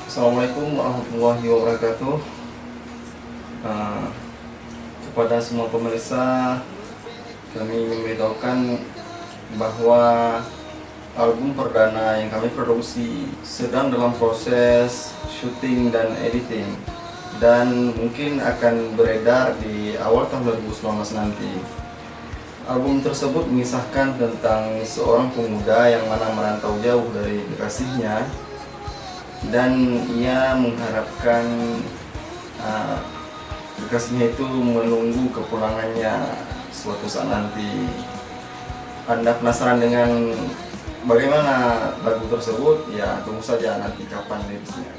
Assalamualaikum warahmatullahi wabarakatuh. Kepada semua pemirsa, kami ingin memberitahukan bahwa album perdana yang kami produksi sedang dalam proses syuting dan editing, dan mungkin akan beredar di awal tahun 2019 nanti. Album tersebut mengisahkan tentang seorang pemuda yang mana merantau jauh dari kekasihnya, dan ia mengharapkan kekasihnya itu menunggu kepulangannya suatu saat nanti. Anda penasaran dengan bagaimana lagu tersebut? Ya, tunggu saja nanti kapan rilisnya.